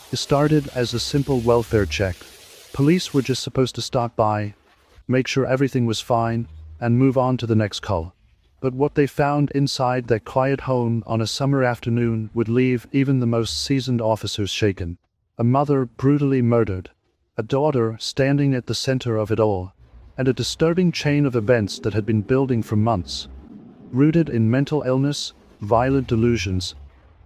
It started as a simple welfare check. Police were just supposed to stop by, make sure everything was fine, and move on to the next call. But what they found inside that quiet home on a summer afternoon would leave even the most seasoned officers shaken. A mother brutally murdered, a daughter standing at the center of it all, and a disturbing chain of events that had been building for months, rooted in mental illness, violent delusions,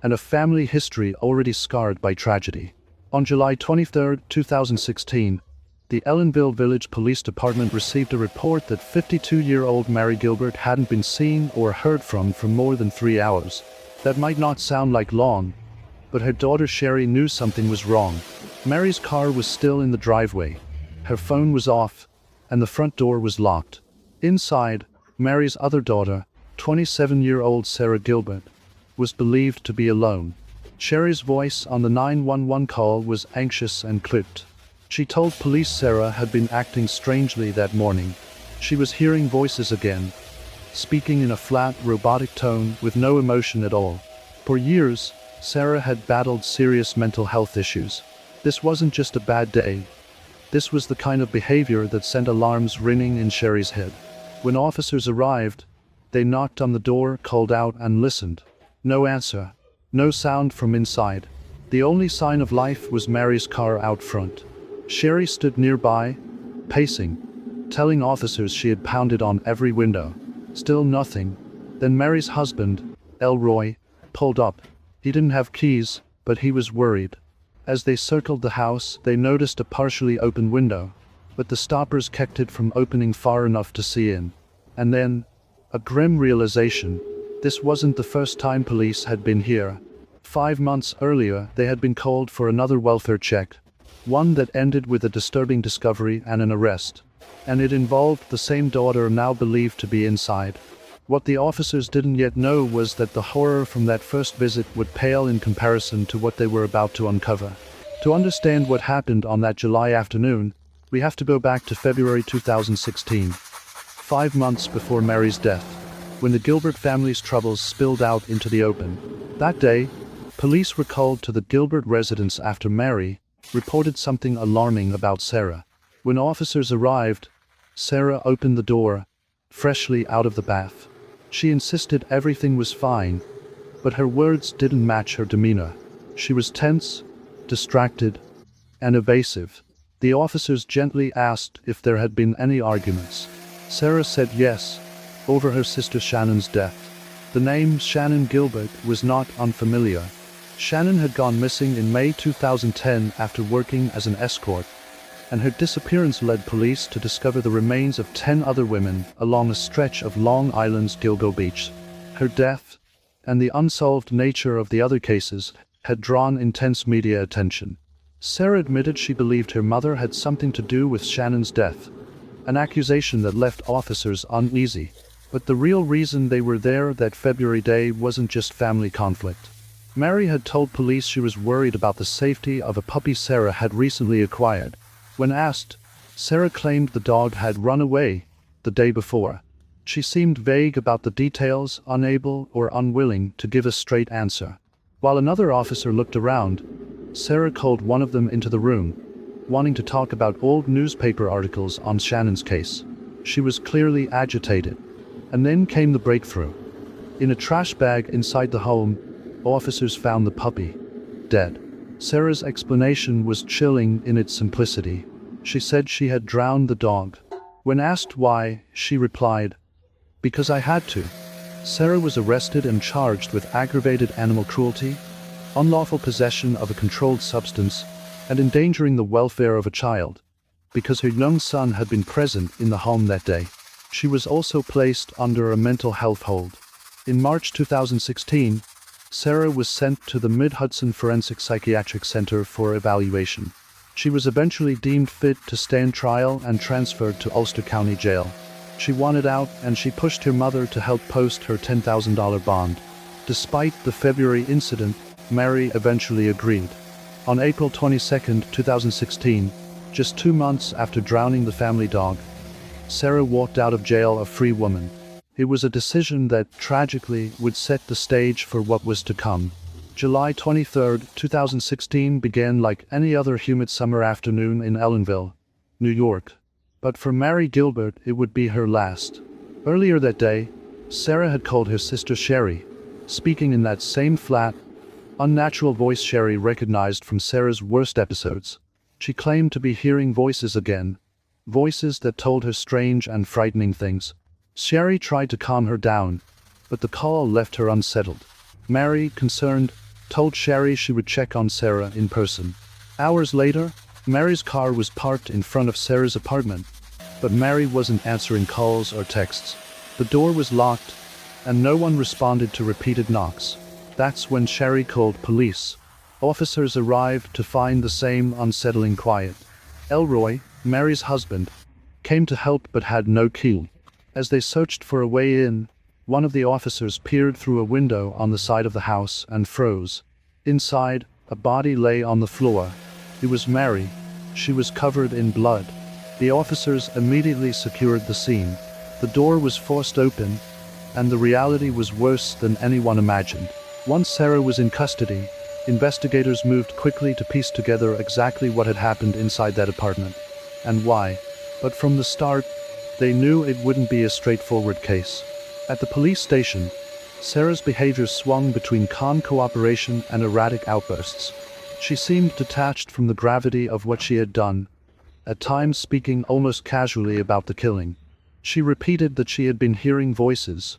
and a family history already scarred by tragedy. On July 23, 2016, the Ellenville Village Police Department received a report that 52-year-old Mary Gilbert hadn't been seen or heard from for more than 3 hours. That might not sound like long, but her daughter Sherry knew something was wrong. Mary's car was still in the driveway, her phone was off, and the front door was locked. Inside, Mary's other daughter, 27-year-old Sarah Gilbert, was believed to be alone. Sherry's voice on the 911 call was anxious and clipped. She told police Sarah had been acting strangely that morning. She was hearing voices again, speaking in a flat, robotic tone with no emotion at all. For years, Sarah had battled serious mental health issues. This wasn't just a bad day. This was the kind of behavior that sent alarms ringing in Sherry's head. When officers arrived, they knocked on the door, called out, and listened. No answer. No sound from inside. The only sign of life was Mary's car out front. Sherry stood nearby, pacing, telling officers she had pounded on every window. Still nothing. Then Mary's husband, Elroy, pulled up. He didn't have keys, but he was worried. As they circled the house, they noticed a partially open window, but the stoppers kept it from opening far enough to see in. And then, a grim realization. This wasn't the first time police had been here. 5 months earlier, they had been called for another welfare check, one that ended with a disturbing discovery and an arrest. And it involved the same daughter now believed to be inside. What the officers didn't yet know was that the horror from that first visit would pale in comparison to what they were about to uncover. To understand what happened on that July afternoon, we have to go back to February 2016, 5 months before Mary's death, when the Gilbert family's troubles spilled out into the open. That day, police were called to the Gilbert residence after Mary reported something alarming about Sarah. When officers arrived, Sarah opened the door, freshly out of the bath. She insisted everything was fine, but her words didn't match her demeanor. She was tense, distracted, and evasive. The officers gently asked if there had been any arguments. Sarah said yes, over her sister Shannon's death. The name Shannon Gilbert was not unfamiliar. Shannon had gone missing in May 2010 after working as an escort, and her disappearance led police to discover the remains of 10 other women along a stretch of Long Island's Gilgo Beach. Her death, and the unsolved nature of the other cases, had drawn intense media attention. Sarah admitted she believed her mother had something to do with Shannon's death, an accusation that left officers uneasy. But the real reason they were there that February day wasn't just family conflict. Mary had told police she was worried about the safety of a puppy Sarah had recently acquired. When asked, Sarah claimed the dog had run away the day before. She seemed vague about the details, unable or unwilling to give a straight answer. While another officer looked around, Sarah called one of them into the room, wanting to talk about old newspaper articles on Shannon's case. She was clearly agitated. And then came the breakthrough. In a trash bag inside the home, officers found the puppy, dead. Sarah's explanation was chilling in its simplicity. She said she had drowned the dog. When asked why, she replied, "Because I had to." Sarah was arrested and charged with aggravated animal cruelty, unlawful possession of a controlled substance, and endangering the welfare of a child, because her young son had been present in the home that day. She was also placed under a mental health hold. In March 2016, Sarah was sent to the Mid-Hudson Forensic Psychiatric Center for evaluation. She was eventually deemed fit to stand trial and transferred to Ulster County Jail. She wanted out, and she pushed her mother to help post her $10,000 bond. Despite the February incident, Mary eventually agreed. On April 22, 2016, just 2 months after drowning the family dog, Sarah walked out of jail a free woman. It was a decision that, tragically, would set the stage for what was to come. July 23, 2016 began like any other humid summer afternoon in Ellenville, New York. But for Mary Gilbert, it would be her last. Earlier that day, Sarah had called her sister Sherry, speaking in that same flat, unnatural voice Sherry recognized from Sarah's worst episodes. She claimed to be hearing voices again, voices that told her strange and frightening things. Sherry tried to calm her down, but the call left her unsettled. Mary, concerned, told Sherry she would check on Sarah in person. Hours later, Mary's car was parked in front of Sarah's apartment, but Mary wasn't answering calls or texts. The door was locked, and no one responded to repeated knocks. That's when Sherry called police. Officers arrived to find the same unsettling quiet. Elroy, Mary's husband, came to help but had no key. As they searched for a way in, one of the officers peered through a window on the side of the house and froze. Inside, a body lay on the floor. It was Mary. She was covered in blood. The officers immediately secured the scene. The door was forced open, and the reality was worse than anyone imagined. Once Sarah was in custody, investigators moved quickly to piece together exactly what had happened inside that apartment, and why. But from the start, they knew it wouldn't be a straightforward case. At the police station, Sarah's behavior swung between calm cooperation and erratic outbursts. She seemed detached from the gravity of what she had done, at times speaking almost casually about the killing. She repeated that she had been hearing voices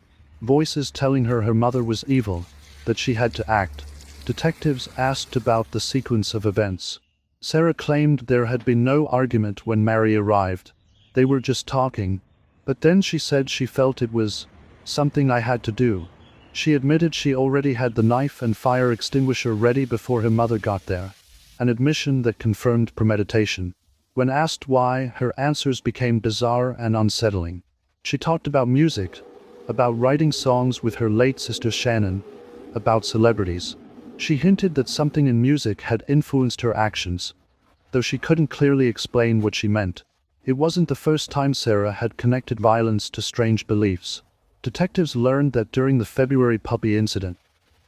telling her her mother was evil, that she had to act. Detectives asked about the sequence of events. Sarah claimed there had been no argument when Mary arrived. They were just talking, but then she said she felt it was something I had to do. She admitted she already had the knife and fire extinguisher ready before her mother got there, an admission that confirmed premeditation. When asked why, her answers became bizarre and unsettling. She talked about music, about writing songs with her late sister Shannon, about celebrities. She hinted that something in music had influenced her actions, though she couldn't clearly explain what she meant. It wasn't the first time Sarah had connected violence to strange beliefs. Detectives learned that during the February puppy incident,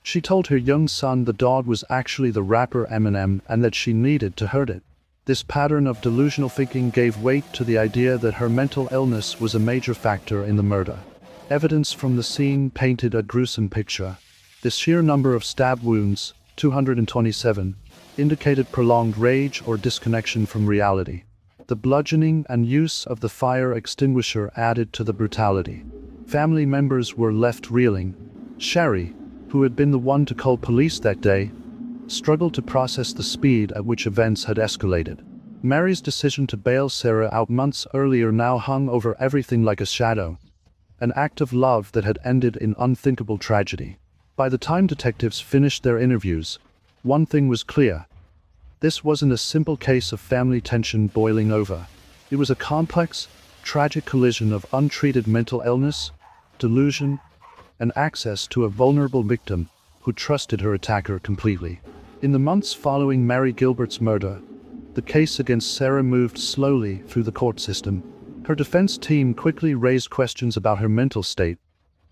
she told her young son the dog was actually the rapper Eminem and that she needed to hurt it. This pattern of delusional thinking gave weight to the idea that her mental illness was a major factor in the murder. Evidence from the scene painted a gruesome picture. The sheer number of stab wounds, 227, indicated prolonged rage or disconnection from reality. The bludgeoning and use of the fire extinguisher added to the brutality. Family members were left reeling. Sherry, who had been the one to call police that day, struggled to process the speed at which events had escalated. Mary's decision to bail Sarah out months earlier now hung over everything like a shadow, an act of love that had ended in unthinkable tragedy. By the time detectives finished their interviews, one thing was clear. This wasn't a simple case of family tension boiling over. It was a complex, tragic collision of untreated mental illness, delusion, and access to a vulnerable victim who trusted her attacker completely. In the months following Mary Gilbert's murder, the case against Sarah moved slowly through the court system. Her defense team quickly raised questions about her mental state,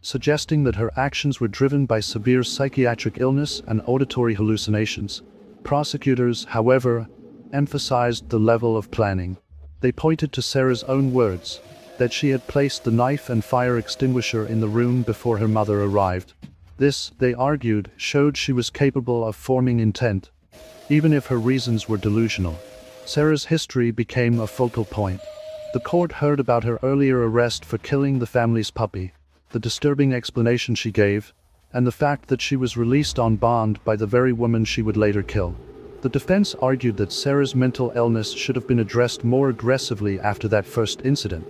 suggesting that her actions were driven by severe psychiatric illness and auditory hallucinations. Prosecutors, however, emphasized the level of planning. They pointed to Sarah's own words, that she had placed the knife and fire extinguisher in the room before her mother arrived. This, they argued, showed she was capable of forming intent, even if her reasons were delusional. Sarah's history became a focal point. The court heard about her earlier arrest for killing the family's puppy, the disturbing explanation she gave, and the fact that she was released on bond by the very woman she would later kill. The defense argued that Sarah's mental illness should have been addressed more aggressively after that first incident,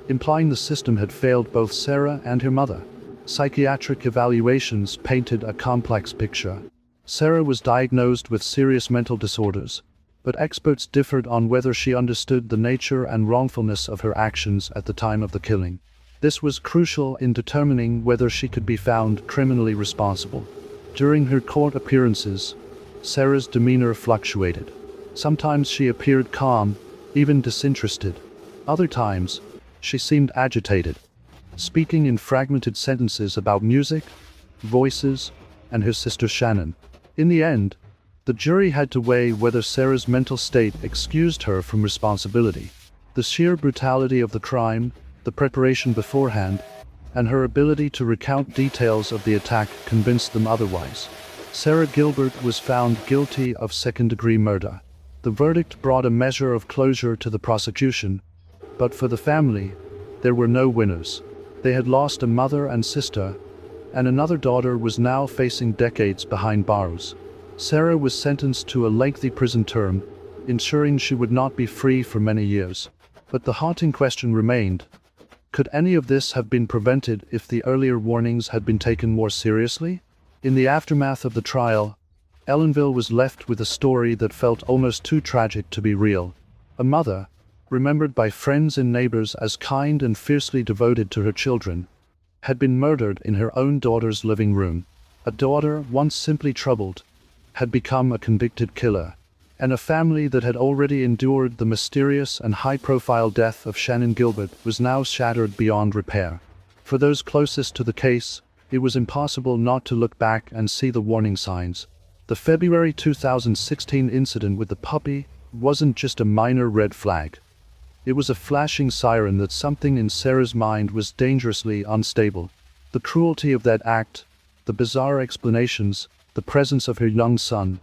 implying the system had failed both Sarah and her mother. Psychiatric evaluations painted a complex picture. Sarah was diagnosed with serious mental disorders, but experts differed on whether she understood the nature and wrongfulness of her actions at the time of the killing. This was crucial in determining whether she could be found criminally responsible. During her court appearances, Sarah's demeanor fluctuated. Sometimes she appeared calm, even disinterested. Other times, she seemed agitated, speaking in fragmented sentences about music, voices, and her sister Shannon. In the end, the jury had to weigh whether Sarah's mental state excused her from responsibility. The sheer brutality of the crime, the preparation beforehand, and her ability to recount details of the attack convinced them otherwise. Sarah Gilbert was found guilty of second-degree murder. The verdict brought a measure of closure to the prosecution, but for the family, there were no winners. They had lost a mother and sister, and another daughter was now facing decades behind bars. Sarah was sentenced to a lengthy prison term, ensuring she would not be free for many years. But the haunting question remained: could any of this have been prevented if the earlier warnings had been taken more seriously? In the aftermath of the trial, Ellenville was left with a story that felt almost too tragic to be real. A mother, remembered by friends and neighbors as kind and fiercely devoted to her children, had been murdered in her own daughter's living room. A daughter, once simply troubled, had become a convicted killer, and a family that had already endured the mysterious and high-profile death of Shannon Gilbert was now shattered beyond repair. For those closest to the case, it was impossible not to look back and see the warning signs. The February 2016 incident with the puppy wasn't just a minor red flag. It was a flashing siren that something in Sarah's mind was dangerously unstable. The cruelty of that act, the bizarre explanations, the presence of her young son,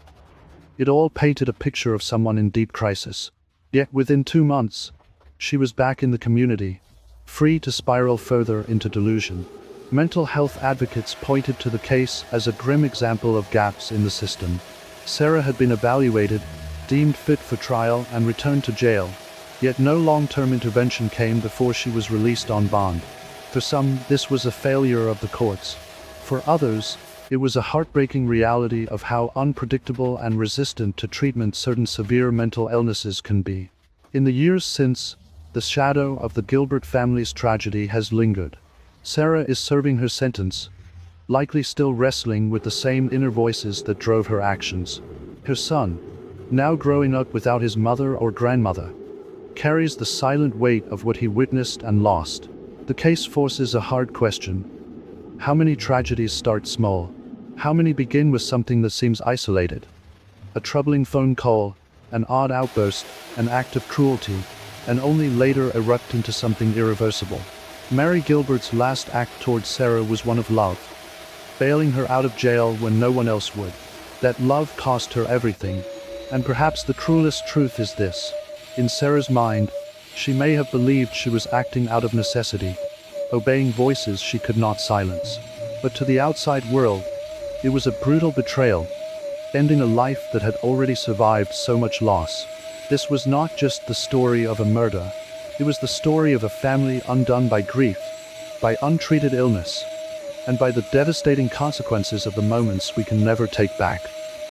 it all painted a picture of someone in deep crisis. Yet within 2 months, she was back in the community, free to spiral further into delusion. Mental health advocates pointed to the case as a grim example of gaps in the system. Sarah had been evaluated, deemed fit for trial, and returned to jail. Yet no long-term intervention came before she was released on bond. For some, this was a failure of the courts. For others, it was a heartbreaking reality of how unpredictable and resistant to treatment certain severe mental illnesses can be. In the years since, the shadow of the Gilbert family's tragedy has lingered. Sarah is serving her sentence, likely still wrestling with the same inner voices that drove her actions. Her son, now growing up without his mother or grandmother, carries the silent weight of what he witnessed and lost. The case forces a hard question. How many tragedies start small? How many begin with something that seems isolated? A troubling phone call, an odd outburst, an act of cruelty, and only later erupt into something irreversible. Mary Gilbert's last act towards Sarah was one of love, bailing her out of jail when no one else would. That love cost her everything, and perhaps the cruelest truth is this. In Sarah's mind, she may have believed she was acting out of necessity, obeying voices she could not silence. But to the outside world, it was a brutal betrayal, ending a life that had already survived so much loss. This was not just the story of a murder, it was the story of a family undone by grief, by untreated illness, and by the devastating consequences of the moments we can never take back.